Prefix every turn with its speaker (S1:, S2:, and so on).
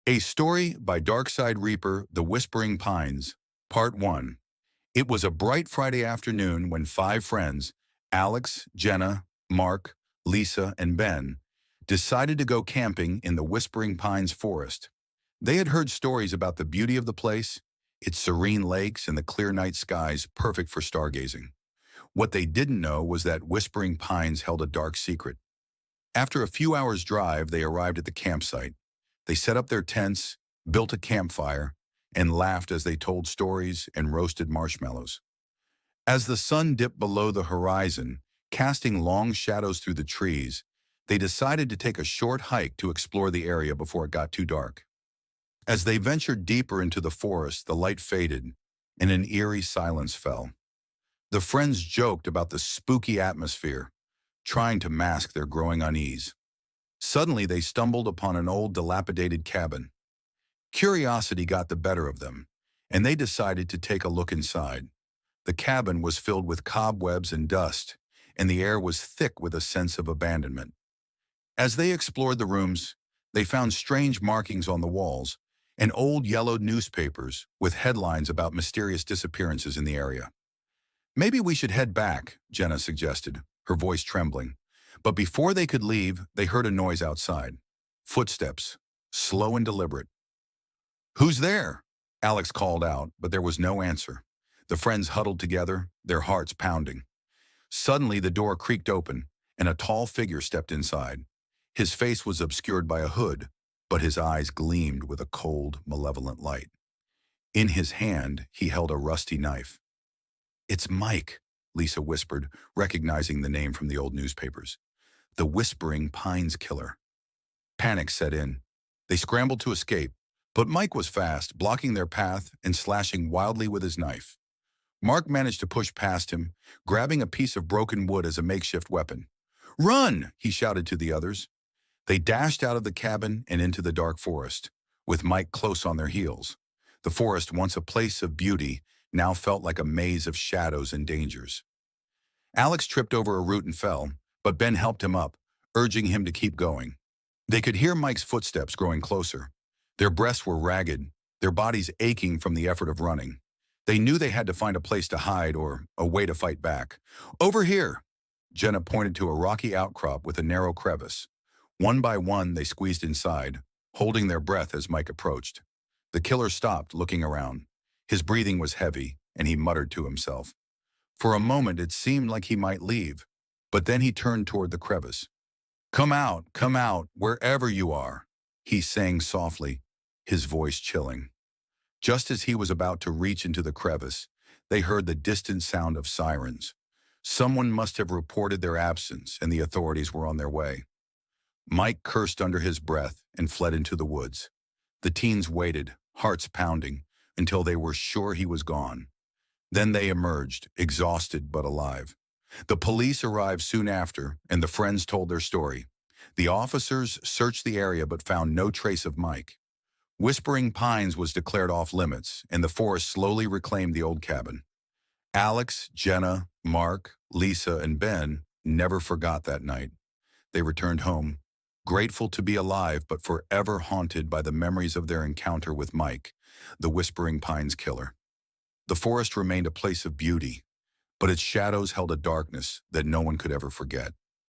S1: A Story by Darkside Reaper, The Whispering Pines, Part 1. It was a bright Friday afternoon when five friends, Alex, Jenna, Mark, Lisa, and Ben, decided to go camping in the Whispering Pines forest. They had heard stories about the beauty of the place, its serene lakes and the clear night skies perfect for stargazing. What they didn't know was that Whispering Pines held a dark secret. After a few hours' drive, they arrived at the campsite. They set up their tents, built a campfire, and laughed as they told stories and roasted marshmallows. As the sun dipped below the horizon, casting long shadows through the trees, they decided to take a short hike to explore the area before it got too dark. As they ventured deeper into the forest, the light faded, and an eerie silence fell. The friends joked about the spooky atmosphere, trying to mask their growing unease. Suddenly, they stumbled upon an old, dilapidated cabin. Curiosity got the better of them, and they decided to take a look inside. The cabin was filled with cobwebs and dust, and the air was thick with a sense of abandonment. As they explored the rooms, they found strange markings on the walls and old yellowed newspapers with headlines about mysterious disappearances in the area. "Maybe we should head back," Jenna suggested, her voice trembling. But before they could leave, they heard a noise outside. Footsteps, slow and deliberate. "Who's there?" Alex called out, but there was no answer. The friends huddled together, their hearts pounding. Suddenly, the door creaked open, and a tall figure stepped inside. His face was obscured by a hood, but his eyes gleamed with a cold, malevolent light. In his hand, he held a rusty knife. "It's Mike," Lisa whispered, recognizing the name from the old newspapers. "The Whispering Pines Killer." Panic set in. They scrambled to escape, but Mike was fast, blocking their path and slashing wildly with his knife. Mark managed to push past him, grabbing a piece of broken wood as a makeshift weapon. "Run!" he shouted to the others. They dashed out of the cabin and into the dark forest, with Mike close on their heels. The forest, once a place of beauty, now felt like a maze of shadows and dangers. Alex tripped over a root and fell, but Ben helped him up, urging him to keep going. They could hear Mike's footsteps growing closer. Their breaths were ragged, their bodies aching from the effort of running. They knew they had to find a place to hide or a way to fight back. "Over here!" Jenna pointed to a rocky outcrop with a narrow crevice. One by one, they squeezed inside, holding their breath as Mike approached. The killer stopped, looking around. His breathing was heavy, and he muttered to himself. For a moment, it seemed like he might leave, but then he turned toward the crevice. come out, wherever you are," he sang softly, his voice chilling. Just as he was about to reach into the crevice, they heard the distant sound of sirens. Someone must have reported their absence, and the authorities were on their way. Mike cursed under his breath and fled into the woods. The teens waited, hearts pounding, until they were sure he was gone. Then they emerged, exhausted but alive. The police arrived soon after, and the friends told their story. The officers searched the area but found no trace of Mike. Whispering Pines was declared off limits, and the forest slowly reclaimed the old cabin. Alex, Jenna, Mark, Lisa, and Ben never forgot that night. They returned home, grateful to be alive but forever haunted by the memories of their encounter with Mike, the Whispering Pines Killer. The forest remained a place of beauty, but its shadows held a darkness that no one could ever forget.